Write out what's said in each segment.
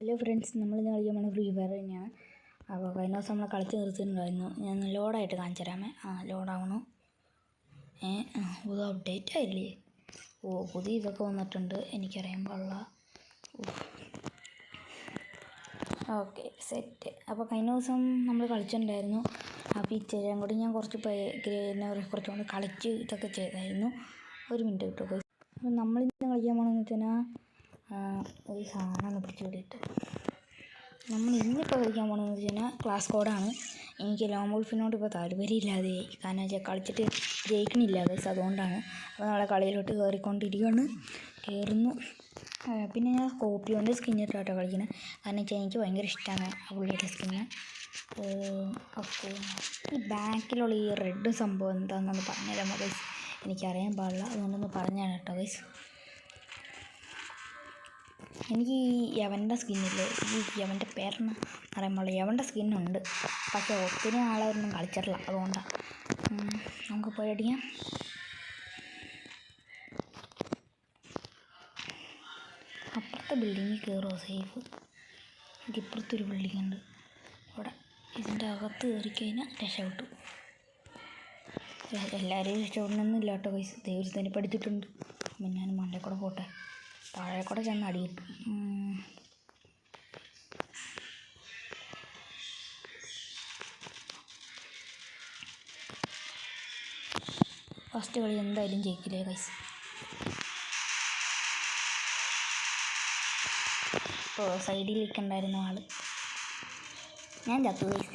Hello friends, നമ്മളിന്ന് കളിക്കാൻ പോണ ഫ്രീ ഫയർ തന്നെയാണ്. അപ്പോൾ കഴിഞ്ഞ ദിവസം നമ്മൾ കളിച്ച് നിർത്തിയിട്ടുണ്ടായിരുന്നു. ഞാൻ ലോഡായിട്ട് കാണിച്ചു തരാമേ. ലോഡാവണു. പുതിയ അപ്ഡേറ്റ് ആയില്ലേ? പുതിയ ഇതൊക്കെ വന്നിട്ടുണ്ട്, എനിക്കറിയാൻ പാടില്ല. Okay, set. അപ്പോൾ കഴിഞ്ഞ ദിവസം നമ്മൾ കളിച്ചിട്ടുണ്ടായിരുന്നു. അപ്പോൾ ഈ ചെറിയ കൂടി ഞാൻ കുറച്ചുകൊണ്ട് കളിച്ച് ഇതൊക്കെ ചെയ്തായിരുന്നു. ഒരു മിനിറ്റ് കിട്ടും. അപ്പോൾ നമ്മളിന്ന് കളിക്കാൻ പോകണമെന്ന് വെച്ചാൽ ഒരു സാധനമാണ് പിടിച്ച് വേണ്ടിയിട്ട് നമ്മൾ ഇന്നിപ്പോൾ കളിക്കാൻ പോകണമെന്ന് വെച്ച് കഴിഞ്ഞാൽ ക്ലാസ് കോഡാണ്. എനിക്ക് ലോങ് വോൾഫിനോട് ഇപ്പോൾ താല്പര്യമില്ലാതെ, കാരണം വെച്ചാൽ കളിച്ചിട്ട് ജയിക്കണില്ല ഗൈസ്, അതുകൊണ്ടാണ്. അപ്പോൾ നമ്മളെ കളിയിലോട്ട് കയറുന്നു. പിന്നെ ഞാൻ സ്കോപ്പിയോൻ്റെ സ്കിന്നിട്ടാട്ടോ കളിക്കുന്നത്, കാരണം വെച്ചാൽ എനിക്ക് ഭയങ്കര ഇഷ്ടമാണ് ആ പുള്ളിയുടെ സ്കിന്ന്. ഓക്കെ, ഈ ബാക്കിലുള്ള ഈ റെഡ് സംഭവം എന്താണെന്നൊന്ന് പറഞ്ഞുതരാമോ ഗൈസ്? എനിക്കറിയാൻ പാടില്ല, അതുകൊണ്ടൊന്ന് പറഞ്ഞാണ് കേട്ടോ ഗൈസ്. എനിക്ക് ഈ യവൻ്റെ സ്കിന്നില്ലേ, ഈ യവൻ്റെ പേരെന്ന് പറയുമ്പോൾ യവൻ്റെ സ്കിന്നുണ്ട്, പക്ഷേ ഒത്തിരി ആളൊന്നും കളിച്ചിട്ടില്ല, അതുകൊണ്ടാണ്. നമുക്ക് പോയി അടിക്കാം. അപ്പുറത്തെ ബിൽഡിങ്ങിൽ കയറുമോ സേഫ്? എനിക്ക് ഇപ്പുറത്തൊരു ബിൽഡിംഗ് ഉണ്ട്, അവിടെ ഇതിൻ്റെ അകത്ത് കയറിക്കഴിഞ്ഞാൽ രക്ഷപ്പെട്ടു. എല്ലാവരെയും രക്ഷപ്പെടണമെന്നില്ല കേട്ടോ പൈസ, ദൈവത്തിനെ പഠിച്ചിട്ടുണ്ട്. പിന്നെ ഞാൻ മണ്ടേ കൂടെ പോട്ടെ, താഴെ കൂടെ ചെന്ന് അടി കിട്ടും. ഫസ്റ്റ് കളി എന്തായാലും ജയിക്കില്ലേ ഗൈസ്? ഇപ്പോൾ സൈഡിൽ നിൽക്കണ്ടായിരുന്ന ആൾ ഞാൻ ചത്തു ഗൈസ്.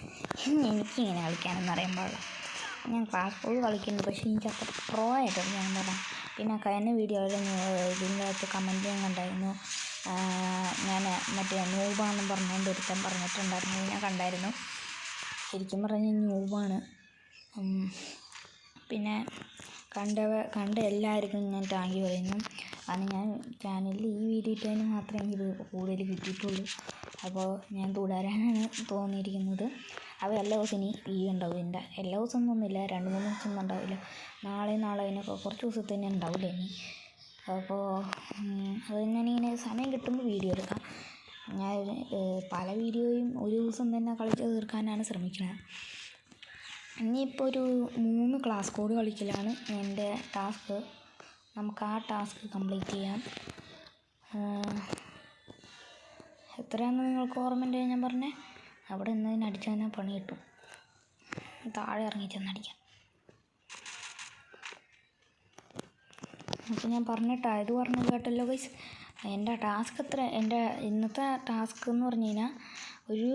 എനിക്കിങ്ങനെ കളിക്കാനൊന്നും അറിയാൻ പാടില്ല. ഞാൻ ക്ലാസ് കോഡ് കളിക്കുന്നുണ്ട്, പക്ഷേ എനിക്ക് അത്ര പ്രോ ആയിട്ട് ഞാൻ പറയാം. പിന്നെ കഴിഞ്ഞ വീഡിയോയിൽ ഇതിൻ്റെ അകത്ത് കമൻറ്റ് ഞാൻ കണ്ടായിരുന്നു, ഞാൻ മറ്റേ ന്യൂബാണെന്ന് പറഞ്ഞുകൊണ്ട് ഒരുത്തൻ പറഞ്ഞിട്ടുണ്ടായിരുന്നു, ഞാൻ കണ്ടായിരുന്നു. ശരിക്കും പറഞ്ഞാൽ ന്യൂബാണ്. പിന്നെ കണ്ട എല്ലാവർക്കും ഞാൻ താങ്ക് യു പറയുന്നു. കാരണം ഞാൻ ചാനലിൽ ഈ വീഡിയോ ഇട്ടതിന് മാത്രമേ എനിക്ക് കൂടുതൽ കിട്ടിയിട്ടുള്ളൂ. അപ്പോൾ ഞാൻ തുടരാനാണ് തോന്നിയിരിക്കുന്നത്. അപ്പോൾ എല്ലാ ദിവസവും ഇനി വീഡിയോ ഉണ്ടാവും. എൻ്റെ എല്ലാ ദിവസവും ഒന്നുമില്ല, 2-3 ദിവസം ഒന്നും ഉണ്ടാവില്ല. നാളെ അതിനൊക്കെ കുറച്ച് ദിവസത്തെ തന്നെ ഉണ്ടാവില്ല ഇനി. അപ്പോൾ അത് ഞാനിങ്ങനെ സമയം കിട്ടുമ്പോൾ വീഡിയോ എടുക്കാം. ഞാൻ പല വീഡിയോയും ഒരു ദിവസം തന്നെ കളിച്ച് തീർക്കാനാണ് ശ്രമിക്കുന്നത്. ഇനിയിപ്പോൾ ഒരു 3 ക്ലാസ് കോഡ് കളിക്കലാണ് എൻ്റെ ടാസ്ക്. നമുക്ക് ആ ടാസ്ക് കംപ്ലീറ്റ് ചെയ്യാം. എത്രയാണെന്ന് നിങ്ങൾക്ക് ഓർമ്മയുണ്ട് ഞാൻ പറഞ്ഞേ? അവിടെ നിന്ന് അടിച്ചാൽ തന്നെ പണി കിട്ടും. താഴെ ഇറങ്ങി ചെന്നടിക്കാം. അപ്പോൾ ഞാൻ പറഞ്ഞിട്ട് പറഞ്ഞത് കേട്ടല്ലോ ഗൈസ്. എൻ്റെ ടാസ്ക് എൻ്റെ ഇന്നത്തെ ടാസ്ക് എന്ന് പറഞ്ഞു കഴിഞ്ഞാൽ ഒരു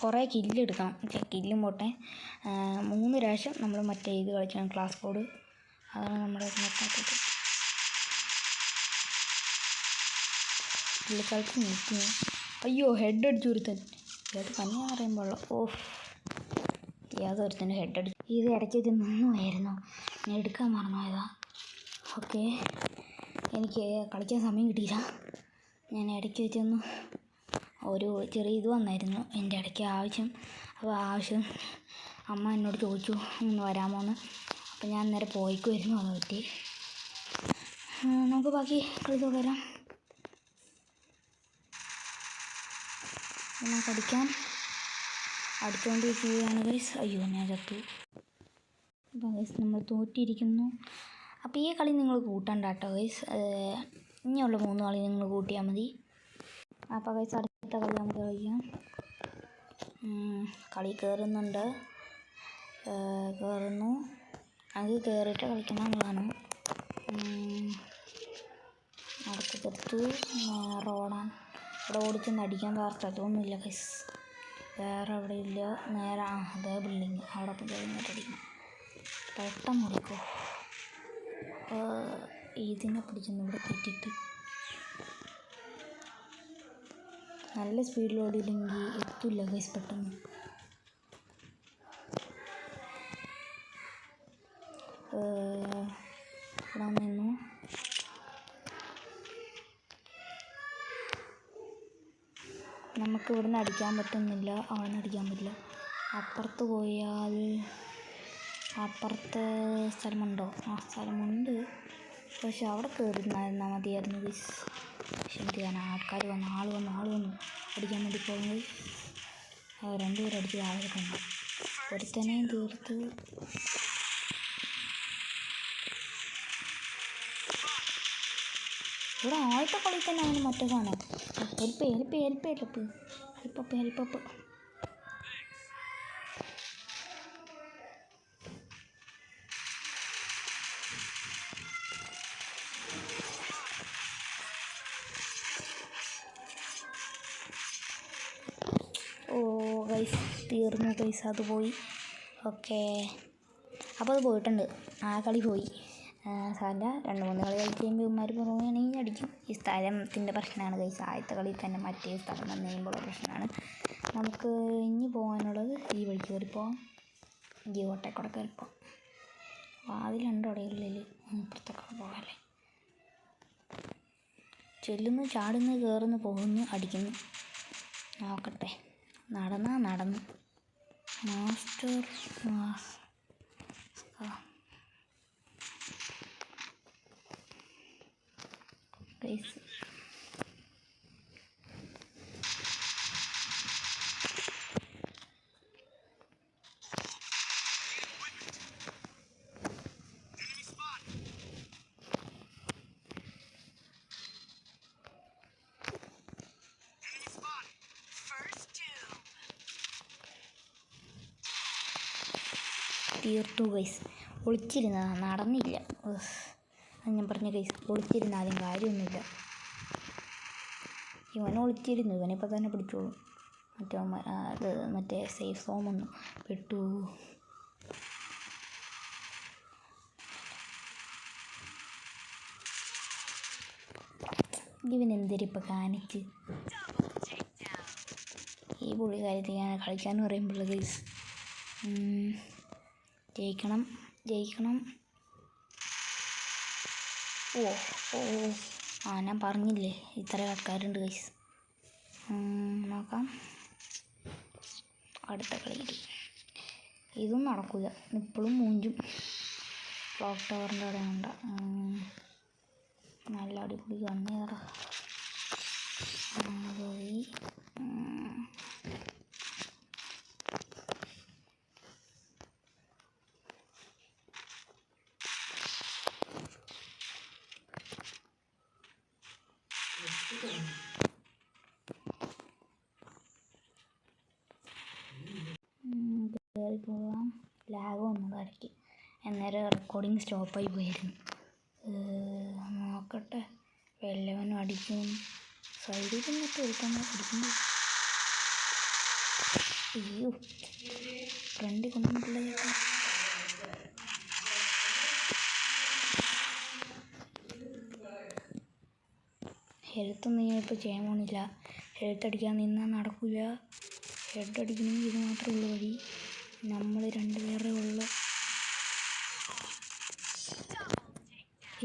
കുറേ കില്ലെടുക്കണം. കില്ലും പോട്ടെ, 3 പ്രാവശ്യം നമ്മൾ മറ്റേ ഇത് കളിക്കണം, ക്ലാസ് കോഡ്. അതാണ് നമ്മുടെ നോക്കാത്തത്. പുള്ളിക്കാലത്ത് നിൽക്കുന്നു. അയ്യോ, ഹെഡ് അടിച്ചു ഒരുത്തൻ. ഏത് കണ്ണിയാന്ന് പറയുമ്പോൾ ഏതൊരുത്തൻ്റെ ഹെഡ് അടിച്ചു. ഇത് ഇടയ്ക്ക് വെച്ച് നിന്നുമായിരുന്നു, ഞാൻ എടുക്കാൻ മറന്നുപോയതാ. ഓക്കെ, എനിക്ക് കളിക്കാൻ സമയം കിട്ടിയില്ല. ഞാൻ ഇടയ്ക്ക് വെച്ചൊന്ന് ഒരു ചെറിയ ഇത് വന്നായിരുന്നു എൻ്റെ ഇടയ്ക്ക് ആവശ്യം. അപ്പോൾ അമ്മ എന്നോട് ചോദിച്ചു ഒന്ന് വരാമോന്ന്. അപ്പോൾ ഞാൻ നേരെ പോയിക്കുമായിരുന്നു, അത് പറ്റി. നമുക്ക് ബാക്കി കളി തുടരാം. ഞാൻ അടിച്ചുകൊണ്ടിരിക്കുകയാണ് ഗൈസ്. അയ്യോ, ഞാൻ ചത്തു. അപ്പോൾ ഗൈസ് നമ്മൾ തോറ്റിരിക്കുന്നു. അപ്പോൾ ഈ കളി നിങ്ങൾ കൂട്ടണ്ട കേട്ടോ ഗൈസ്, ഇനിയുള്ള 3 കളി നിങ്ങൾ കൂട്ടിയാൽ മതി. അപ്പോൾ ഗൈസ് അടുത്ത കളി നമുക്ക് കളിക്കാം. കളി കയറുന്നു. അത് കയറിയിട്ട് കളിക്കണം എന്നുള്ളതാണ്. അടുത്തെടുത്തു റോഡാണ്. ഇവിടെ ഓടിച്ചൊന്ന് അടിക്കാൻ വേറെ സ്ഥലമൊന്നുമില്ല ഗൈസ്, വേറെ അവിടെ ഇല്ല. നേരെ അതേ ബിൽഡിങ്, അവിടെ പോയി അടിക്കണം. പെട്ടെന്ന് ഓടിക്കോ. ഇതിനെ പിടിച്ചൊന്ന് ഇവിടെ തെറ്റിട്ട് നല്ല സ്പീഡിൽ ഓടിയില്ലെങ്കിൽ എത്തില്ല ഗൈസ് പെട്ടെന്ന്. ഇവിടെ നിന്നു. നമുക്ക് ഇവിടുന്ന് അടിക്കാൻ പറ്റുന്നില്ല, അവിടെ നിന്ന് അടിക്കാൻ പറ്റില്ല. അപ്പുറത്ത് പോയാൽ അപ്പുറത്തെ സ്ഥലമുണ്ടോ? സ്ഥലമുണ്ട്, പക്ഷെ അവിടെ കയറുന്നാൽ മതിയായിരുന്നു ഗൈസ്. പക്ഷെ എന്ത് ചെയ്യാൻ, ആൾക്കാർ വന്നു, ആൾ വന്നു അടിക്കാൻ വേണ്ടി പോകുന്നത്. രണ്ടുപേരും അടിച്ച് താഴെ കണ്ടു. ഒരുത്തനെയും തീർത്ത്. ഇവിടെ ആദ്യത്തെ കളി തന്നെ അവന് മറ്റേ സാധനം ഹെൽപ്പ്. ഓ ഗൈസ്, തീർന്നു ഗൈസ്, അത് പോയി. ഓക്കെ, അപ്പോൾ അത് പോയിട്ടുണ്ട്, ആ കളി പോയി. സാറിൻ്റെ 2-3 കളി കളിച്ച് കഴിയുമ്പോൾ ഇവന്മാർ പറയുകയാണെങ്കിൽ അടിക്കും. ഈ സ്ഥലത്തിൻ്റെ പ്രശ്നമാണ് ഗൈസ്. ആദ്യത്തെ കളിയിൽ തന്നെ മറ്റേ സ്ഥലം വന്നു കഴിയുമ്പോൾ പ്രശ്നമാണ്. നമുക്ക് ഇനി പോകാനുള്ളത് ഈ വഴി കയറിപ്പോവാം, ഈ ഓട്ടേക്കൂടെ കയറിപ്പോവാം. വാതിലുണ്ട് ഇടയിൽ, ഇപ്പുറത്തൊക്കെ പോകാമല്ലേ. ചെല്ലുന്നു, ചാടുന്നു, കയറുന്നു, പോകുന്നു, അടിക്കുന്നു. നോക്കട്ടെ, നടന്നു മാസ്റ്റർ ഗൈസ്. തീർത്തു ഗൈസ്. ഒളിച്ചിരുന്നതാണ്, നടന്നില്ല. അത് ഞാൻ പറഞ്ഞ ഗൈസ്, ഒളിച്ചിരുന്നാലും കാര്യമൊന്നുമില്ല. ഇവനെ ഒളിച്ചിരുന്നു, ഇവനിപ്പോൾ തന്നെ പിടിച്ചോളൂ. മറ്റേ സേഫ് സോൺ ഒന്നും പെട്ടു. ഇവനെന്തിരിപ്പോൾ കാണിച്ച് ഈ പുള്ളിക്കാരത്തിൽ ഞാൻ കളിക്കാമെന്ന് പറയുമ്പോൾ ഗൈസ്, ജയിക്കണം. ഓ ഞാൻ പറഞ്ഞില്ലേ ഇത്ര ആൾക്കാരുണ്ട് ഗൈസ്. നോക്കാം, അടുത്ത കളി. ഇതും നടക്കില്ല, ഇപ്പോഴും മൂഞ്ചും. ക്ലോക്ക് ടവറിൻ്റെ അവിടെ ഉണ്ട്. നല്ല അടിപൊളി കണ്ണേറ പോയി. കയറി പോകാം. ലാഗ് വന്നത് ഇടയ്ക്ക്, അന്നേരം റെക്കോർഡിങ് സ്റ്റോപ്പായി പോയിരുന്നു. നോക്കട്ടെ, വല്ലവനും അടിക്കും. സൈഡിൽ നിന്നിട്ട് എടുക്കാൻ പിടിക്കുന്നു. അയ്യോ, ഫ്രണ്ട് കൊണ്ടുവന്നിട്ടില്ല ചേട്ടാ. ഹെൽത്തൊന്നും ഞാൻ ഇപ്പോൾ ചെയ്യാൻ പോകുന്നില്ല. ഹെൽത്ത് അടിക്കാൻ നിന്നാൽ നടക്കില്ല. ഹെഡ് അടിക്കണമെങ്കിൽ ഇത് മാത്രമേ ഉള്ളൂ വഴി. നമ്മൾ 2 പേരെ ഉള്ളു.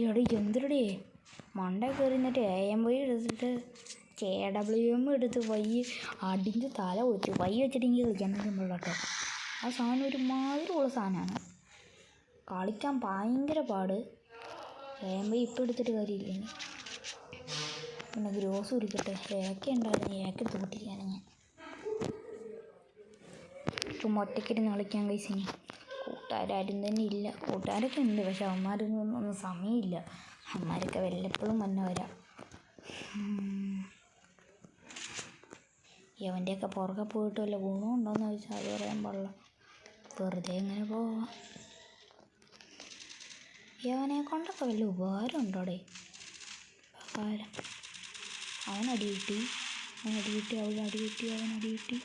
ഇവിടെ എന്തിരടേ മണ്ട കയറി നിന്നിട്ട് AMY എടുത്തിട്ട് KWM എടുത്ത് അടിഞ്ഞ് തല ഒളിച്ച് വെച്ചിട്ട് എനിക്ക് കളിക്കാൻ പറ്റുമ്പോൾ കേട്ടോ. ആ സാധനം ഒരുമാതിരി ഉള്ള സാധനമാണ്, കളിക്കാൻ ഭയങ്കര പാട്. AMY ഇപ്പം എടുത്തിട്ട് കാര്യമില്ല. ഇനി പിന്നെ ഗ്രോസ് കുടിക്കട്ടെ. ഉണ്ടായിരുന്നു, എടുത്ത് പൊട്ടിക്കാണ് ഞാൻ. ചുമ്മാ ഒറ്റയ്ക്കിരുന്ന് കളിക്കാൻ കഴിച്ച്. ഇനി കൂട്ടുകാരും തന്നെ ഇല്ല. കൂട്ടുകാരൊക്കെ ഉണ്ട്, പക്ഷെ അവന്മാരൊന്നും സമയമില്ല. അവന്മാരൊക്കെ വല്ലപ്പോഴും വന്നെ വരാം. ഇവൻ്റെയൊക്കെ പുറകെ പോയിട്ട് വല്ല ഗുണമുണ്ടോയെന്ന് ചോദിച്ചാൽ അത് പറയാൻ പാടില്ല. വെറുതെ എങ്ങനെ പോവാം. ഇവനെ കൊണ്ടൊക്കെ വല്ല ഉപകാരം ഉണ്ടോടെ? ഉപകാരം. അവനടി കിട്ടി, അവനടി കിട്ടി.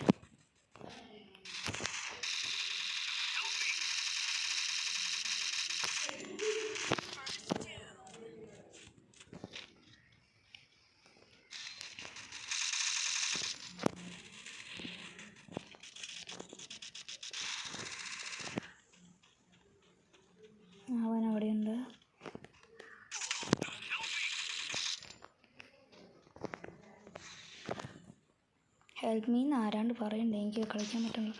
അവനവിടെയുണ്ട്. ഹെൽപ്പ് മീ എന്ന് ആരാണ്ട് പറയണ്ടേ, എനിക്ക് കളിക്കാൻ പറ്റുന്നില്ല.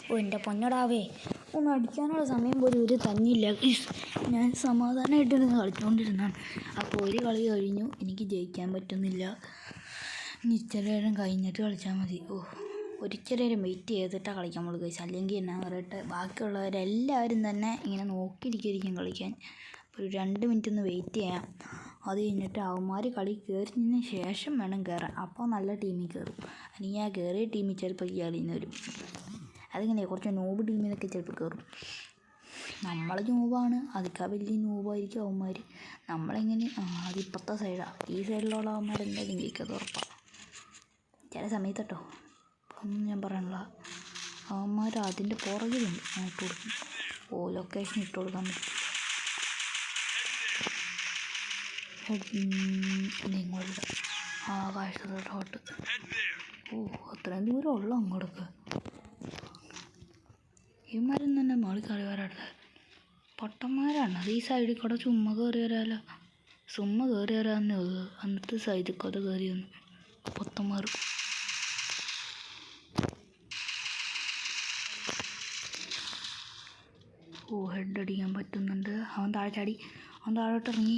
ഓ എൻ്റെ പൊന്നടാവേ, ഒന്ന് അടിക്കാനുള്ള സമയം പോലും ഒരു തന്നില്ല. ഞാൻ സമാധാനമായിട്ടിരുന്ന് കളിച്ചുകൊണ്ടിരുന്നതാണ്. അപ്പോൾ ഒരു കളി കഴിഞ്ഞു, എനിക്ക് ജയിക്കാൻ പറ്റുന്നില്ല. ഇനി ഇച്ചിരി നേരം കഴിഞ്ഞിട്ട് കളിച്ചാൽ മതി. ഒരിച്ചിരി നേരം വെയിറ്റ് ചെയ്തിട്ടാണ് കളിക്കാൻ നമ്മൾ ഗൈസ്. അല്ലെങ്കിൽ എന്നാ പറയട്ടെ, ബാക്കിയുള്ളവരെല്ലാവരും തന്നെ ഇങ്ങനെ നോക്കിയിരിക്കും കളിക്കാൻ. ഒരു 2 മിനിറ്റ് ഒന്ന് വെയിറ്റ് ചെയ്യാം. അത് കഴിഞ്ഞിട്ട് അവന്മാർ കളി കയറിയതിന് ശേഷം വേണം കയറാൻ. അപ്പോൾ നല്ല ടീമിൽ കയറും. അല്ലെങ്കിൽ ആ കയറിയ ടീമിൽ ചിലപ്പോൾ കളിന്ന് വരും. അതിങ്ങനെയാണ്, കുറച്ച് നോബ് ടീമിൽ നിന്നൊക്കെ ചിലപ്പോൾ കയറും. നമ്മൾ നോബാണ്, അതിക്കാ വലിയ നോബായിരിക്കും അവന്മാർ. നമ്മളിങ്ങനെ അതിപ്പുറത്തെ സൈഡാണ്. ഈ സൈഡിലുള്ള അവന്മാർ എന്തായാലും ജയിക്കാതെ ഉറപ്പാണ് ചില സമയത്ത് കേട്ടോ. ഒന്നും ഞാൻ പറയാനുള്ള, അവന്മാർ അതിൻ്റെ പുറകിലുണ്ട്. ഞാൻ ഇട്ട് കൊടുക്കും. ലൊക്കേഷൻ ഇട്ട് കൊടുക്കാൻ പറ്റും. ഇങ്ങോട്ട് ആകാശത്തോട്ട് ഹോട്ട്. അത്രയും ദൂരം ഉള്ളു അങ്ങോട്ടൊക്കെ. ഇവന്മാരൊന്നും തന്നെ മോളിൽ കയറി വരാറുണ്ട്. പൊട്ടന്മാരാണ്. അത് ഈ സൈഡിൽ കൂടെ ചുമ്മാ കയറി വരാമല്ലോ. ചുമ്മാ കയറി വരാമെന്നേ ഉള്ളൂ. അന്നത്തെ സൈഡിൽ കൂടെ കയറി വന്നു പൊട്ടന്മാർ. ഹെഡ് അടിക്കാൻ പറ്റുന്നുണ്ട്. അവൻ താഴെ ചാടി, അവൻ താഴോട്ട് ഇറങ്ങി.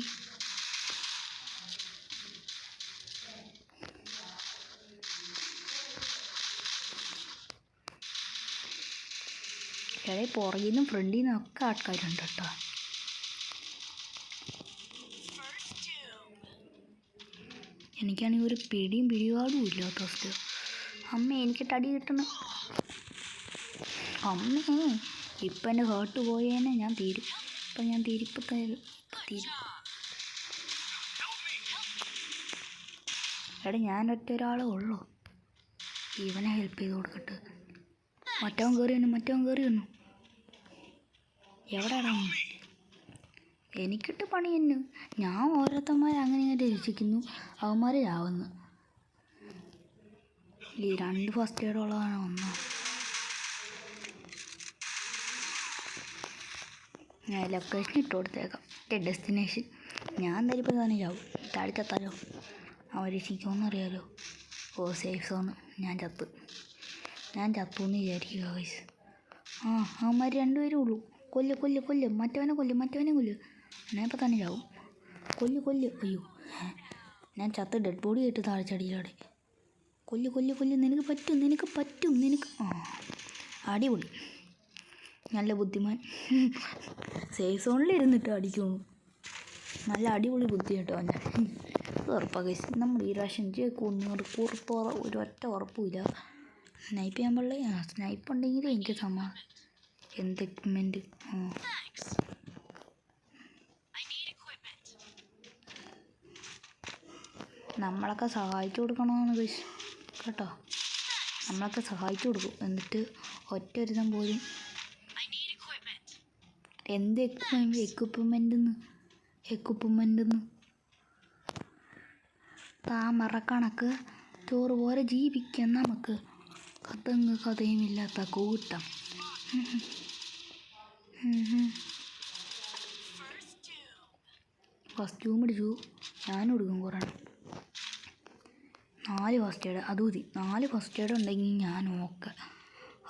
ഇടയിൽ പുറകിൽ നിന്നും ഫ്രണ്ടിൽ നിന്നും ഒക്കെ ആൾക്കാരുണ്ട് കേട്ടോ. എനിക്കാണെങ്കിൽ ഒരു പിടിപാടും ഇല്ലാത്ത അവസ്ഥ. അമ്മ എനിക്കിട്ട് അടി കിട്ടണം. അമ്മേ ഇപ്പം എൻ്റെ ഹേർട്ട് പോയേനെ ഞാൻ തീരും. ഇപ്പം ഞാൻ തീരും. എടാ ഞാൻ ഒറ്റ ഒരാളേ ഉള്ളൂ. ഇവനെ ഹെൽപ്പ് ചെയ്ത് കൊടുക്കട്ടെ. മറ്റവൻ കയറി വന്നു. എവിടെയാടാ? എനിക്കിട്ട് പണി തന്നെ. ഞാൻ ഓരോരുത്തന്മാരെ അങ്ങനെ രക്ഷിക്കുന്നു, അവന്മാർ ചാവുന്നു. ഈ 2 ഫസ്റ്റ് എയ്ഡുള്ളതാണ് ഒന്നോ. ഞാൻ ലൊക്കേഷൻ ഇട്ട് കൊടുത്തേക്കാം. ഡെസ്റ്റിനേഷൻ ഞാൻ എന്തായാലും ഇപ്പോൾ തന്നെ ചാവും. താഴത്തെത്താലോ, അവൻ രക്ഷിക്കുമെന്നറിയാലോ. Safe zone. ഞാൻ ചത്തു എന്ന് വിചാരിക്കുക ഗൈസ്. അവന്മാർ 2 പേരും ഉള്ളൂ. കൊല്ല് മറ്റവനെ കൊല്ല്. ഞാൻ ഇപ്പോൾ തന്നെ ചാവും. കൊല്ല്. അയ്യോ, ഞാൻ ചത്ത് ഡെഡ് ബോഡി ആയിട്ട് താഴെ ചടിയിലവിടെ. കൊല്ല്. നിനക്ക് പറ്റും. അടിപൊളി. നല്ല ബുദ്ധിമാൻ. സേഫ് സോണിൽ ഇരുന്നിട്ട് അടിക്കുന്നു. നല്ല അടിപൊളി ബുദ്ധി കേട്ടോ അവൻ്റെ. ഉറപ്പാണ് ഗൈസ്. നമ്മൾ ഈ പ്രാവശ്യം ഒരൊറ്റ ഉറപ്പുമില്ല. സ്നൈപ്പ് ചെയ്യാൻ പാടില്ല. സ്നൈപ്പ് ഉണ്ടെങ്കിൽ എനിക്ക് എന്ത് എക്യുപ്മെൻറ്റ്. നമ്മളൊക്കെ സഹായിച്ചു കൊടുക്കണമെന്ന് ഗൈസ് കേട്ടോ. നമ്മളൊക്കെ സഹായിച്ചു കൊടുക്കും. എന്നിട്ട് ഒറ്റ ഒരുത്തം പോലും എന്ത് എക്യുപ്മെൻറ്റെന്ന് താമറക്കണക്ക് ചോറ് പോലെ ജീവിക്കാം നമുക്ക്. കഥയുമില്ലാത്ത കൂട്ടം. ഫസ്റ്റ് ടൂം അടിച്ചു. ഞാനും എടുക്കും കുറേ. 4 ഫസ്റ്റ് എയ്ഡ്. അത് മതി. 4 ഫസ്റ്റ് എയ്ഡ് ഉണ്ടെങ്കിൽ ഞാൻ നോക്കാം.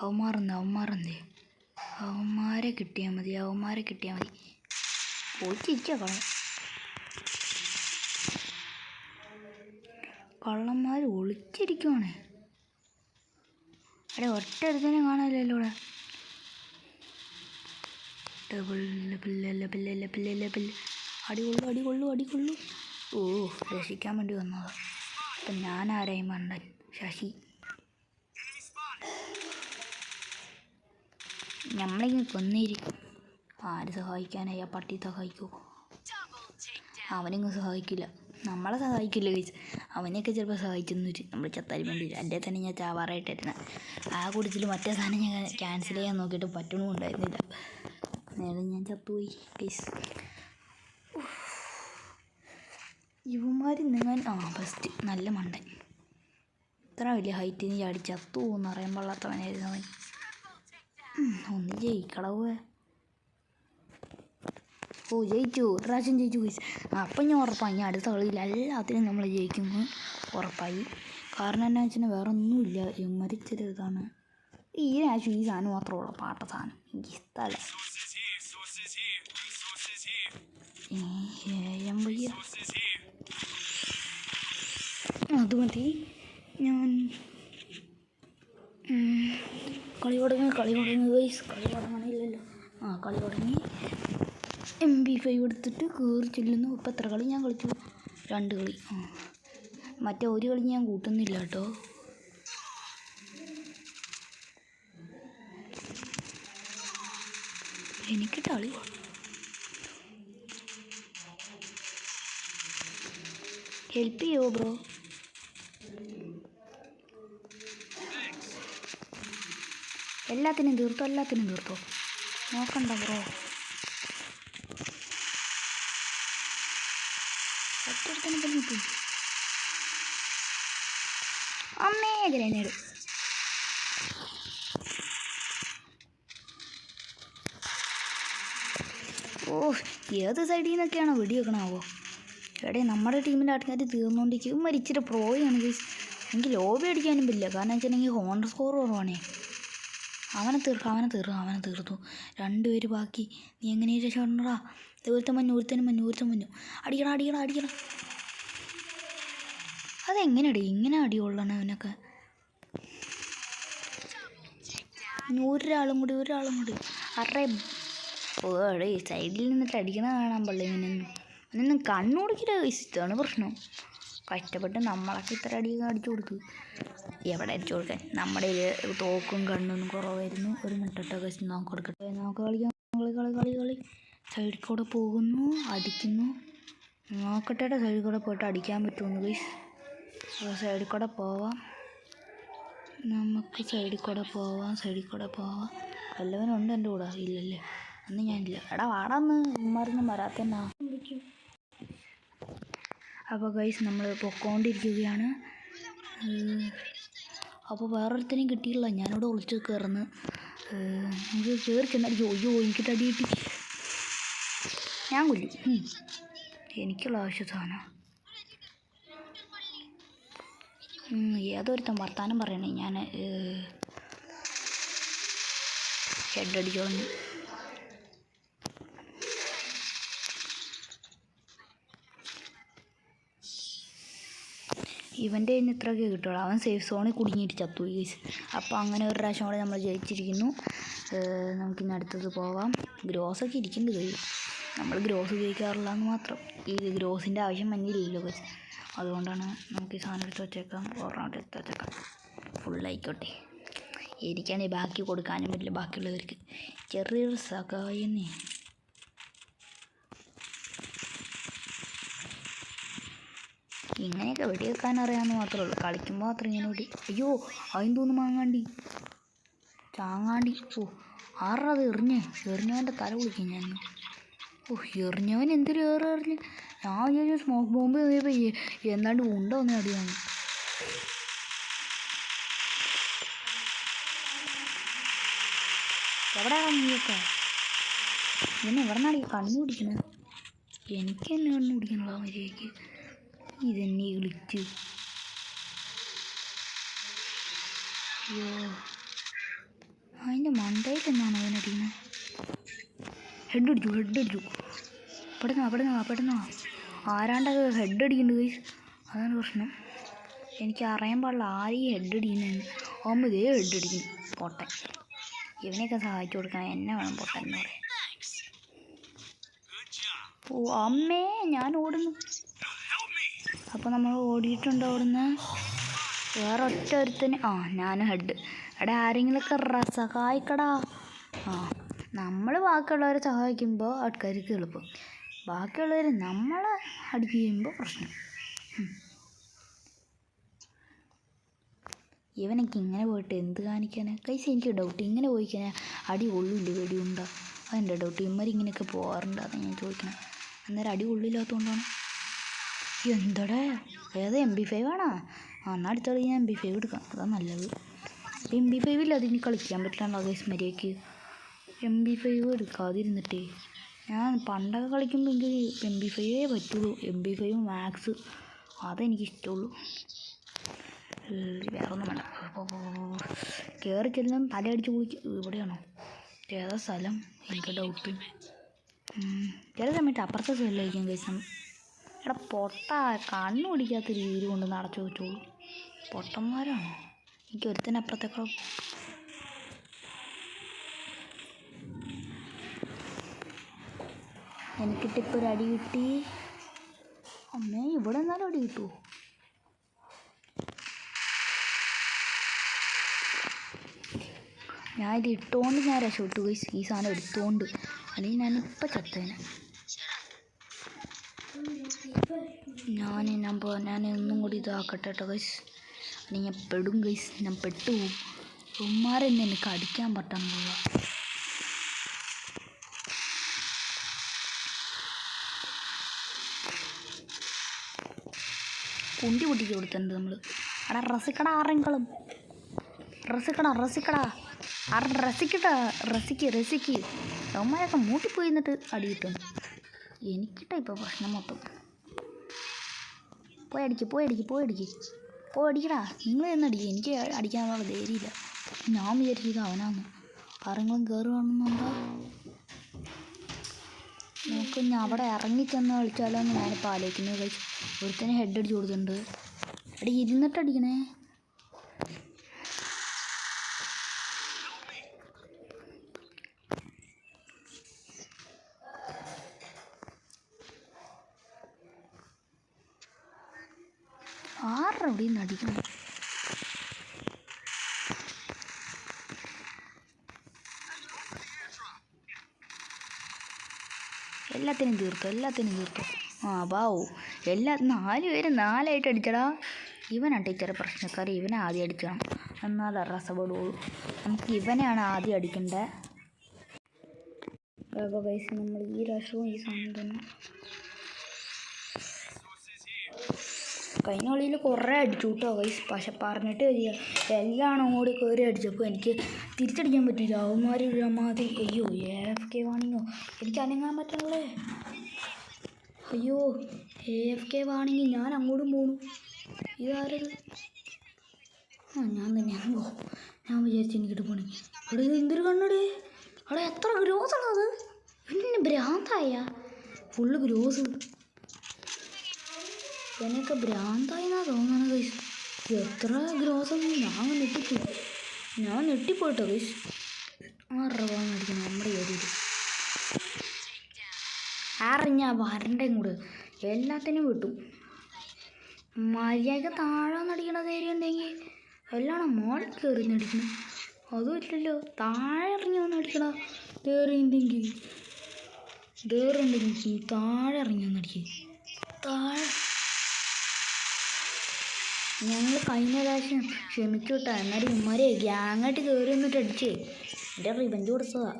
അവന്മാരെന്തേ അവന്മാരെ കിട്ടിയാൽ മതി. പോയിച്ചിരിക്കാം. കള്ളന്മാർ ഒളിച്ചിരിക്കുവാണേ. ഒറ്റ ഒരുത്തനെ കാണാനില്ലല്ലോ ഇവിടെ. അടികൊള്ളു. രക്ഷിക്കാൻ വേണ്ടി വന്നതാ. അപ്പം ഞാനാരെയും മണ്ടൻ ശശി. നമ്മളിങ്ങനെ കൊന്നേരിക്കും. ആര് സഹായിക്കാനായി? ആ പട്ടി സഹായിക്കുമോ? അവനിങ്ങ് സഹായിക്കില്ല. നമ്മളെ സഹായിക്കില്ല കഴിച്ച്. അവനെയൊക്കെ ചിലപ്പോൾ സഹായിച്ചെന്ന് വരും. നമ്മൾ ചത്താലും വേണ്ടി വരും. അല്ലേ തന്നെ ഞാൻ ചാവാറായിട്ടായിരുന്നു. ആ കുടിച്ചിൽ മറ്റേ സാധനം ഞാൻ ക്യാൻസൽ ചെയ്യാൻ നോക്കിയിട്ട് പറ്റണമുണ്ടായിരുന്നില്ല. നേരെ ഞാൻ ചത്തുപോയി ഗൈസ്. ഇവന്മാർ നിങ്ങൾ ഫസ്റ്റ് നല്ല മണ്ടൻ. ഇത്ര വലിയ ഹൈറ്റിൽ നിന്ന് ചാടി ചത്തു എന്ന് അറിയാൻ പാടില്ലാത്തവനായിരുന്നു അവൻ. ഒന്ന് ജയിക്കളവ്. ജയിച്ചു. ഒരു പ്രാവശ്യം ജയിച്ചു ഗൈസ്. അപ്പം ഞാൻ ഉറപ്പായി ഇനി അടുത്ത കളിയിൽ എല്ലാത്തിനും നമ്മൾ ജയിക്കുമെന്ന് ഉറപ്പായി. കാരണം എന്നാ വെച്ചാൽ വേറെ ഒന്നുമില്ല. മരിച്ചൊരു ഇതാണ്. ഈ രാശി ഈ സാധനം മാത്രമേ ഉള്ളൂ പാട്ട സാധനം എനിക്ക് ഇഷ്ടമല്ല. വയ്യ അത് മതി. ഞാൻ കളി തുടങ്ങി ഗൈസ്. കളി തുടങ്ങണില്ലല്ലോ. കളി തുടങ്ങി. MP5 എടുത്തിട്ട് കയറി ചെല്ലുന്നു. ഇപ്പം എത്ര കളി ഞാൻ കളിച്ചു? 2 കളി. മറ്റേ ഒരു കളി ഞാൻ കൂട്ടുന്നില്ല കേട്ടോ. എനിക്ക് കളി ഹെൽപ്പ് ചെയ്യുമോ ബ്രോ? എല്ലാത്തിനും തീർത്തോ നോക്കണ്ട ബ്രോ. ഒറ്റടുത്തന്നെ കിട്ടും. അമ്മേ ഗ്രനേഡ്. ഏത് സൈഡിൽ നിന്നൊക്കെയാണോ വെടി വെക്കണാവോ? നമ്മുടെ ടീമിൻ്റെ ആൾക്കാർ തീർന്നുകൊണ്ടിരിക്കും. ഇച്ചിരി പ്രോയാണ് ഗൈസ്. എനിക്ക് ലോബി അടിക്കാനും പറ്റില്ല. കാരണം വെച്ചിട്ടുണ്ടെങ്കിൽ ഹോണ്ടർ സ്കോർ കുറവാണേ. അവനെ തീർത്തു. 2 പേര് ബാക്കി. നീ എങ്ങനെയാ രക്ഷപ്പെടണടാ? ഒരുത്തനും മഞ്ഞു. അടിക്കണം. അതെങ്ങനെയാടി ഇങ്ങനെ അടി കൊള്ളണേ അവനൊക്കെ? ഒരാളും കൂടി അറേ സൈഡിൽ നിന്നിട്ട് അടിക്കണ കാണാൻ പള്ളി. ഇങ്ങനെയൊന്നും കണ്ണുകൊടുക്കില്ല. ഇതാണ് പ്രശ്നം. കഷ്ടപ്പെട്ട് നമ്മളൊക്കെ ഇത്ര അടിയൊക്കെ അടിച്ചു കൊടുത്തു. എവിടെ അടിച്ചു കൊടുക്കാൻ? നമ്മുടെ തോക്കും കണ്ണൊന്നും കുറവായിരുന്നു. ഒരു മിനിറ്റൊക്കെ നമുക്ക് കൊടുക്കട്ടെ. നമുക്ക് കളിക്കാം. കളി സൈഡിൽ കൂടെ പോകുന്നു, അടിക്കുന്നു. നോക്കട്ടെ സൈഡിൽ കൂടെ പോയിട്ട് അടിക്കാൻ പറ്റുമെന്ന് ഗൈസ്. സൈഡിൽ കൂടെ പോവാം. നമുക്ക് സൈഡിൽ കൂടെ പോവാം. വല്ലവനുണ്ട് എൻ്റെ കൂടെ? ഇല്ലല്ലേ, അന്ന് ഞാനില്ല. വാടാന്ന് ഉമ്മാരൊന്നും വരാത്തന്നാ. അപ്പോൾ ഗൈസ് നമ്മൾ പൊക്കോണ്ടിരിക്കുകയാണ്. അപ്പോൾ വേറൊരുത്തനെയും കിട്ടിയില്ല. ഞാനിവിടെ ഒളിച്ച് കയറുന്നു. എനിക്ക് കയറി ചെന്നടിക്കും. എനിക്കിട്ട് അടി കിട്ടി. ഞാൻ കൊല്ലി. എനിക്കുള്ള ആവശ്യ സാധനം. ഏതൊരുത്തൻ വർത്താനം പറയണേ. ഞാൻ ഹെഡ് അടിച്ചോളഞ്ഞു. ഇവൻ്റെ കയ്യിൽ നിന്ന് ഇത്രയൊക്കെ കിട്ടുള്ളൂ. അവൻ സേഫ് സോണിൽ കുടുങ്ങിയിട്ട് ചത്തു ഗൈസ്. അപ്പോൾ അങ്ങനെ ഒരു പ്രാവശ്യം കൂടെ നമ്മൾ ജയിച്ചിരിക്കുന്നു. നമുക്കിന്ന് അടുത്തത് പോവാം. ഗ്രോസൊക്കെ ഇരിക്കുന്നുണ്ട് ഗൈസ്. നമ്മൾ ഗ്രോസ് ഉപയോഗിക്കാറില്ല എന്ന് മാത്രം. ഈ ഗ്രോസിൻ്റെ ആവശ്യം മഞ്ഞില്ലല്ലോ ഗൈസ്. അതുകൊണ്ടാണ് നമുക്ക് ഈ സാധനം എടുത്ത് വെച്ചേക്കാം. ഓർമ്മ എടുത്ത് വെച്ചേക്കാം. ഫുള്ളായിക്കോട്ടെ. എനിക്കാണെങ്കിൽ ബാക്കി കൊടുക്കാനും പറ്റില്ല ബാക്കിയുള്ളവർക്ക്. ചെറിയൊരു സഹായന്നേ. ഇങ്ങനെയൊക്കെ വെടിവെക്കാൻ അറിയാമെന്ന് മാത്രമേ ഉള്ളൂ. കളിക്കുമ്പോൾ മാത്രം ഇങ്ങനെ വെടി. അയ്യോ അതെന്തോന്ന് ചാങ്ങാണ്ടി. ആറത് എറിഞ്ഞവൻ്റെ തല വിളിക്കും ഞാൻ. എറിഞ്ഞവൻ എന്തൊരു എറിഞ്ഞ്. ഞാൻ വിചാരിച്ചു സ്മോക്ക് ബോംബ് എറിയപ്പോൾ എന്നാണ്ട് ഉണ്ടോന്ന് അടിയാണ്. എവിടെയാണ് നീയൊക്കെ? ഇവനെ എവിടെ നിന്നാണ് ഈ കണ്ണു പിടിക്കണത്? എനിക്ക് തന്നെ കണ്ണു പിടിക്കണല്ലോ മര്യാദയ്ക്ക്. ഇതെന്നെ വിളിച്ച്. അയ്യോ അതിൻ്റെ മണ്ടയിൽ തന്നെയാണ് അവനടിക്കുന്നത്. ഹെഡ് അടിച്ചു. പെട്ടെന്ന് ആരാണ്ടൊക്കെ ഹെഡ് അടിക്കുന്നുണ്ട് ഗൈസ്. അതാണ് പ്രശ്നം. എനിക്ക് അറിയാൻ പാടില്ല ആരെയും ഹെഡ് അടിക്കുന്നതെന്ന്. ആകുമ്പോൾ ഇതേ ഹെഡ് അടിക്കുന്നു. പൊട്ടൻ. ഇവനെയൊക്കെ സഹായിച്ചു കൊടുക്കണം. എന്നെ വേണം പൊട്ടൻ എന്ന് പറയാൻ. അമ്മേ ഞാൻ ഓടുന്നു. അപ്പോൾ നമ്മൾ ഓടിയിട്ടുണ്ട്. അവിടുന്ന് വേറെ ഒരുത്തന് ഞാൻ ഹെഡ്. ആരെങ്കിലുമൊക്കെ സഹായിക്കടാ. നമ്മൾ ബാക്കിയുള്ളവരെ സഹായിക്കുമ്പോൾ ആൾക്കാർക്ക് എളുപ്പം. ബാക്കിയുള്ളവർ നമ്മളെ അടിക്കുമ്പോൾ പ്രശ്നം. ഇവനൊക്കെ ഇങ്ങനെ പോയിട്ട് എന്ത് കാണിക്കാനാ കൈസ്? എനിക്ക് ഡൗട്ട്. ഇങ്ങനെ പോയി കഴിഞ്ഞാൽ അടി കൊള്ളില്ല, വെടിയുണ്ടോ? അതെൻ്റെ ഡൗട്ട്. ഇങ്ങനെയൊക്കെ പോകാറുണ്ട്. അതാണ് ഞാൻ ചോദിക്കണം. അന്നേരം അടി കൊള്ളില്ലാത്തതുകൊണ്ടാണ്. എന്താടാ MP5 ആണോ? എന്നാൽ അടുത്ത കളി ഞാൻ MP5 എടുക്കാം. അതാണ് നല്ലത്. MP5 ഇല്ല അതിന് കളിക്കാൻ പറ്റില്ല ഗൈസ് മര്യാദയ്ക്ക്. MP5 എടുക്കാതിരുന്നിട്ടേ. ഞാൻ പണ്ടൊക്കെ കളിക്കുമ്പോൾ എനിക്ക് MP5 പറ്റുള്ളൂ. MP5 max അതെനിക്കിഷ്ടമുള്ളൂ. വേറെ ഒന്നും വേണ്ട. കയറി ചെല്ലും തലയടിച്ച് കുളിക്കും. ഇവിടെയാണോ ഏതാ സ്ഥലം? എനിക്ക് ഡൗട്ട്. ചില സമയത്ത് അപ്പുറത്തെ സൈഡിലായിരിക്കും കേസം. എടാ പൊട്ട കണ്ണു പിടിക്കാത്ത രീതിയിൽ കൊണ്ട് നടച്ചു വെച്ചോളൂ. പൊട്ടന്മാരാണോ? എനിക്ക് ഒരുത്തനപ്പുറത്തേക്കോ എനിക്കിട്ടിപ്പോൾ ഒരു അടി കിട്ടി. അമ്മേ ഇവിടെ എന്നാലും അടി കിട്ടുമോ? ഞാനിത് ഇട്ടുകൊണ്ട് ഞാൻ രക്ഷപ്പെട്ടു ഗൈസ്. ഈ സാധനം എടുത്തുകൊണ്ട്, അല്ലെങ്കിൽ ഞാനിപ്പോൾ ചത്തേനെ. ഞാൻ ഒന്നും കൂടി ഇതാക്കട്ടെ കേട്ടോ ഗൈസ്. അല്ലെങ്കിൽ ഞാൻ പെടും ഗൈസ്. ഞാൻ പെട്ടുപോകും. ഉമ്മാരെന്നെ എനിക്ക് അടിക്കാൻ പറ്റാൻ പോവുക. കുണ്ടി പൊട്ടിക്ക് കൊടുത്തിട്ടുണ്ട് നമ്മൾ. അവിടെ റസിക്കട ആരെങ്കിലും റസിക്കട റസിക്ക് അവന്മാരൊക്കെ മൂട്ടിപ്പോയി എന്നിട്ട് അടി കിട്ടും. എനിക്കിട്ടാ ഇപ്പോൾ പ്രശ്നം മൊത്തം. പോയടിക്കടാ. നിങ്ങൾ എന്നടിക്കുക. എനിക്ക് അടിക്കാനുള്ള ധൈര്യമില്ല. ഞാൻ വിചാരിച്ചത് അവനാന്ന്. ആരെങ്കിലും കയറുകയാണെന്നുണ്ടോ? നമുക്ക് ഇനി അവിടെ ഇറങ്ങിച്ചെന്ന് കളിച്ചാലോ എന്ന് ഞാനിപ്പോൾ ആലോചിക്കുന്നത്. കഴിച്ച് ഒരുത്തനെ ഹെഡ് അടിച്ച് കൊടുത്തിട്ടുണ്ട്. എടി ഇരുന്നിട്ട് അടിക്കണേ. ആരുടെ അവിടെ നിന്ന് അടിക്കണം? എല്ലാത്തിനും തീർത്തു. ആ ബാവു എല്ലാ 4 പേര് 4ആയിട്ട് അടിച്ചടാ. ഇവനാണ് ടീച്ചറെ പ്രശ്നക്കാർ. ഇവനെ ആദ്യം അടിക്കണം, എന്നാൽ രസപ്പെടുള്ളൂ. നമുക്ക് ഇവനെയാണ് ആദ്യം അടിക്കേണ്ടത്. അപ്പോൾ ഗൈസ് നമ്മൾ ഈ പ്രാവശ്യവും ഈ സാധനം തന്നെ. കഴിഞ്ഞ കളിയിൽ കുറേ അടിച്ചു കേട്ടോ ഗൈസ്. പക്ഷെ പറഞ്ഞിട്ട് വരിക എല്ലാം കൂടി കയറി അടിച്ചപ്പോൾ എനിക്ക് തിരിച്ചടിക്കാൻ പറ്റില്ല. അവന്മാർ മാതിരി. അയ്യോ AFK വാണിങ്ങോ? എനിക്ക് അനങ്ങാൻ പറ്റണല്ലേ. അയ്യോ AFK വാണിങ്ങി. ഞാൻ അങ്ങോട്ടും പോണു. ഇതാരത്? ഞാൻ തന്നെയാണ്. ഞാൻ വിചാരിച്ചു എനിക്കിട്ട് പോണേ. ഇവിടെ ഇത് എന്തൊരു കണ്ണടേ. അവിടെ എത്ര ഗ്രോസാണത്? പിന്നെ ഭ്രാന്തായ ഫുള്ള് ഗ്രോസ്. എനിക്ക് ഭ്രാന്തായിന്നാ തോന്നണത് ഗൈസ്. എത്ര ഗ്രോസൊന്നും ഞാൻ ഞെട്ടിപ്പോയിട്ടോ ഗൈസ്. 6 രൂപ മേടിക്കണം നമ്മുടെ ഏരിയയിൽ. അറിഞ്ഞാൽ വരണ്ടേ കൂടെ എല്ലാത്തിനും വിട്ടു. മര്യാദക്ക് താഴെ നടിക്കണ ധൈര്യം ഉണ്ടെങ്കിൽ എല്ലാം മോളിൽ കയറി നടിക്കണം. അതും ഇല്ലല്ലോ. താഴെ ഇറങ്ങി വന്ന് അടിക്കടാ. ധൈര്യമുണ്ടെങ്കിൽ താഴെ ഇറങ്ങി വന്ന് അടിക്കുക. താഴെ ഞങ്ങൾ കഴിഞ്ഞ പ്രാവശ്യം ക്ഷമിച്ചു വിട്ടാ. എന്നാലും ഇമ്മാരെ ഗ്യാങ്ങായിട്ട് കയറി വന്നിട്ട് അടിച്ചേ. എൻ്റെ റിവഞ്ച് കൊടുത്തതാ.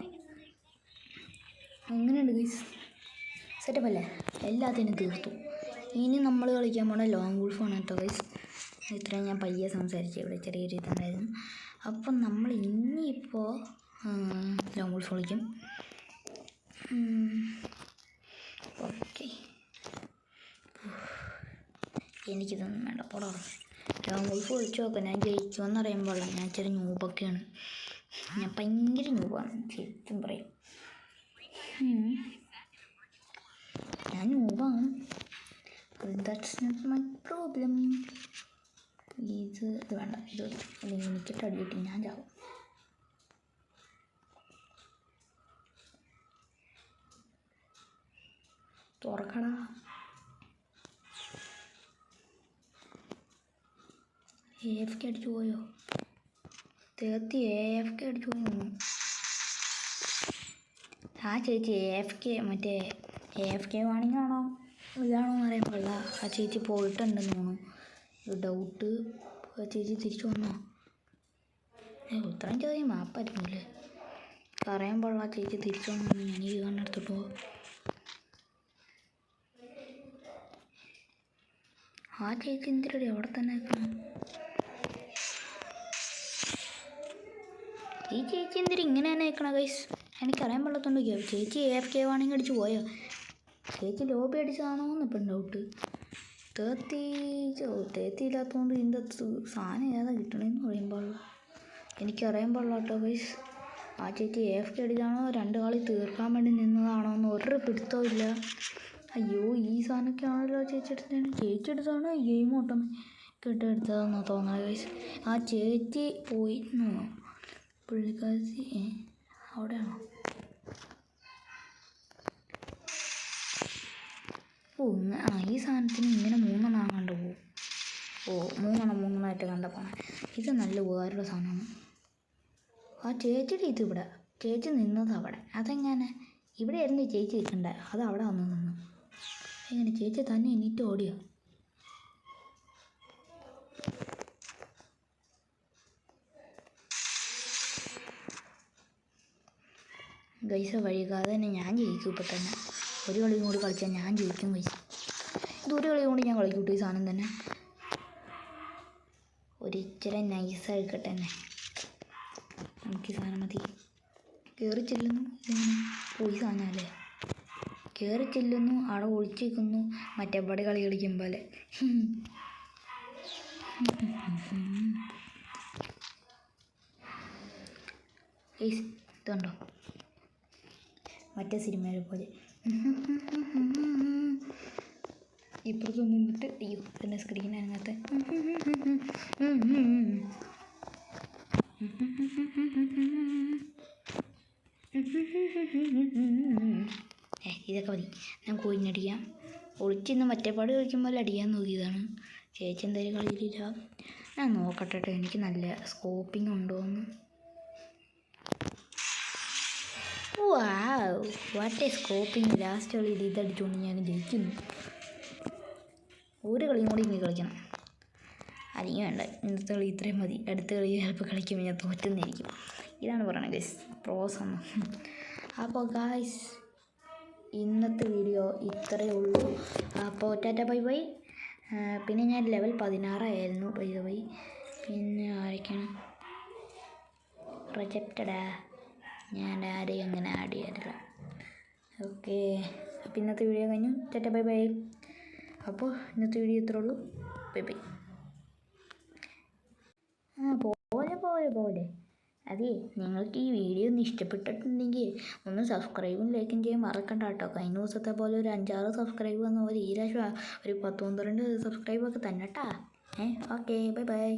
എങ്ങനെയുണ്ട് ഗൈസ്? സെറ്റപ്പല്ലേ? എല്ലാത്തിനും തീർത്തു. ഇനി നമ്മൾ കളിക്കാൻ പോണ ലോങ് വുൾഫാണ് കേട്ടോ ഗൈസ്. ഇത്രയും ഞാൻ പയ്യെ സംസാരിച്ചു. ഇവിടെ ചെറിയൊരു ഇതുണ്ടായിരുന്നു. അപ്പം നമ്മൾ ഇനിയിപ്പോൾ ലോങ് വുൾഫ് കളിക്കും. ഓക്കെ, എനിക്കിതൊന്നും വേണ്ട. പോടാ. ലോങ് വുൾഫ് കളിച്ചു നോക്കാം. ഞാൻ ജയിക്കുമെന്ന് അറിയുമ്പോൾ ഞാൻ ഇച്ചിരി ന്യൂബൊക്കെയാണ്. ഞാൻ ഭയങ്കര ന്യൂബാണ് ശരിക്കും പറയും. ഞാൻ ന്യൂബാണ്. That's not my problem. ഇത് വേണ്ട. ഇത് എനിക്കിട്ട് അടി കിട്ടി ഞാൻ ചാവും. തുറക്കടാ. AFK അടിച്ചു പോയോ? AFK അടിച്ചു പോയോ? ആ ചേച്ചി AFK മറ്റേ AFK വാണിങ്ങാണോ ഇതാണോ എന്ന് അറിയാൻ പാടില്ല. ആ ചേച്ചി പോയിട്ടുണ്ടെന്ന് തോന്നുന്നു. ഡൗട്ട്. ആ ചേച്ചി തിരിച്ചു വന്നോ? ഉത്തരം ചോദ്യം മാപ്പായിരിക്കുമല്ലേ? പറയാൻ പാടില്ല. ആ ചേച്ചി തിരിച്ചു വന്നു. ഞാൻ ഈ കണ്ണെടുത്തിട്ടോ. ആ ചേച്ചി എന്തിനടി അവിടെ തന്നെ നിൽക്കണം? ഈ ചേച്ചി എന്തിനും ഇങ്ങനെ തന്നെ നിൽക്കണം ഗൈസ്? എനിക്കറിയാൻ പാടില്ലാത്തോണ്ട് ചേച്ചി AFK വാണിങ്ങി അടിച്ച് പോയോ? ചേച്ചി ലോബി അടിച്ചതാണോ എന്ന് ഇപ്പം ഡൗട്ട്. തേത്തിയില്ലാത്തതുകൊണ്ട് ഇതിൻ്റെ സാധനം ഏതാ കിട്ടണമെന്ന് പറയുമ്പോൾ എനിക്കറിയാൻ പാടില്ല കേട്ടോ ഗൈസ്. ആ ചേച്ചി AFK അടിച്ചാണോ 2 കളി തീർക്കാൻ വേണ്ടി നിന്നതാണോ എന്ന് ഒരു പിടുത്തവും ഇല്ല. അയ്യോ ഈ സാധനമൊക്കെ ആണല്ലോ ചേച്ചി എടുത്തതാണ് ഗെയിം ഓട്ടോമാറ്റിക്കായിട്ട് എടുത്തതെന്നോ തോന്നുന്നത് ഗൈസ്. ആ ചേച്ചി പോയിരുന്നു പുള്ളിക്കാരി അവിടെയാണോ? ഈ സാധനത്തിന് ഇങ്ങനെ 3 എണ്ണം കണ്ടു പോകും. 3 എണ്ണമായിട്ട് കണ്ടപ്പോൾ ഇത് നല്ല ഉപകാരമുള്ള സാധനമാണ്. ആ ചേച്ചിയുടെ ഇവിടെ ചേച്ചി നിന്നത് അവിടെ, അതെങ്ങനെ ഇവിടെ ആയിരുന്നു ചേച്ചി നിൽക്കണ്ടേ, അത് അവിടെ വന്ന് നിന്നു. എങ്ങനെ ചേച്ചി തന്നെ എണീറ്റ് ഓടിയോ? ഗൈസ വഴികാതെ തന്നെ ഞാൻ ജയിക്കും. ഇപ്പം തന്നെ ഒരു കളിയും കൂടി കളിച്ചാൽ ഞാൻ ജയിക്കും ഗൈസ്. ഇതൊരു കളിയും കൂടി ഞാൻ കളിക്കൂട്ടോ ഈ സാധനം തന്നെ. ഒരിച്ചിരി നൈസായിക്കട്ടെ തന്നെ എനിക്ക് സാധനം മതി. കയറി ചെല്ലുന്നു പോയി സാധനമല്ലേ, കയറി ചെല്ലുന്നു അവിടെ ഒളിച്ച് നിൽക്കുന്നു മറ്റേ പടി കളി കളിക്കും പോലെ. ഇതുണ്ടോ മറ്റേ സിനിമയെ പോലെ ഇപ്പുറത്ത് നിന്നിട്ട് അയ്യോ പിന്നെ സ്ക്രീൻ അതിനകത്ത് ഇതൊക്കെ മതി. ഞാൻ കോയിനടിക്കാം. ഒളിച്ചിന്ന് മറ്റേപാട് കളിക്കുമ്പോൾ അടിക്കാൻ നോക്കിയതാണ്. ചേച്ചി എന്തായാലും കളിയില്ല. ഞാൻ നോക്കട്ടെ എനിക്ക് നല്ല സ്കോപ്പിംഗ് ഉണ്ടോയെന്ന്. What A scoping. ലാസ്റ്റ് കളിയിൽ ഇതടിച്ചുകൊണ്ട് ഞാൻ ജയിക്കുന്നു. ഒരു കളിയും കൂടി ഇങ്ങനെ കളിക്കണം. അല്ലെങ്കിൽ വേണ്ട, ഇന്നത്തെ കളി ഇത്രയും മതി. അടുത്ത കളി ചിലപ്പോൾ കളിക്കുമ്പോൾ ഞാൻ തോറ്റുന്നിരിക്കും. ഇതാണ് പറയണത് ഗൈസ് പ്രോസ് എന്ന്. അപ്പോൾ ഗൈസ് ഇന്നത്തെ വീഡിയോ ഇത്രയേ ഉള്ളൂ. അപ്പോൾ ടാറ്റ ബൈ ബൈ. പിന്നെ ഞാൻ ലെവൽ 16 ആയിരുന്നു ബൈ ബൈ. പിന്നെ ആരൊക്കെയാണ് റിജക്റ്റഡാ, ഞാൻ ആരെയും അങ്ങനെ ആഡ് ചെയ്യാറില്ല. ഓക്കെ അപ്പോൾ ഇന്നത്തെ വീഡിയോ കഴിഞ്ഞു. Tata bye bye. അപ്പോൾ ഇന്നത്തെ വീഡിയോ ഇത്രേ ഉള്ളൂ. Bye bye. പോലെ അതെ, നിങ്ങൾക്ക് ഈ വീഡിയോ ഒന്ന് ഇഷ്ടപ്പെട്ടിട്ടുണ്ടെങ്കിൽ ഒന്ന് സബ്സ്ക്രൈബും ലൈക്കും ചെയ്യാൻ മറക്കണ്ട കേട്ടോ. കഴിഞ്ഞ ദിവസത്തെ പോലെ ഒരു 5-6 സബ്സ്ക്രൈബ് വന്ന പോലെ ഈ പ്രാവശ്യം ഒരു 10-12 സബ്സ്ക്രൈബൊക്കെ തന്നെ കേട്ടോ. Okay bye bye.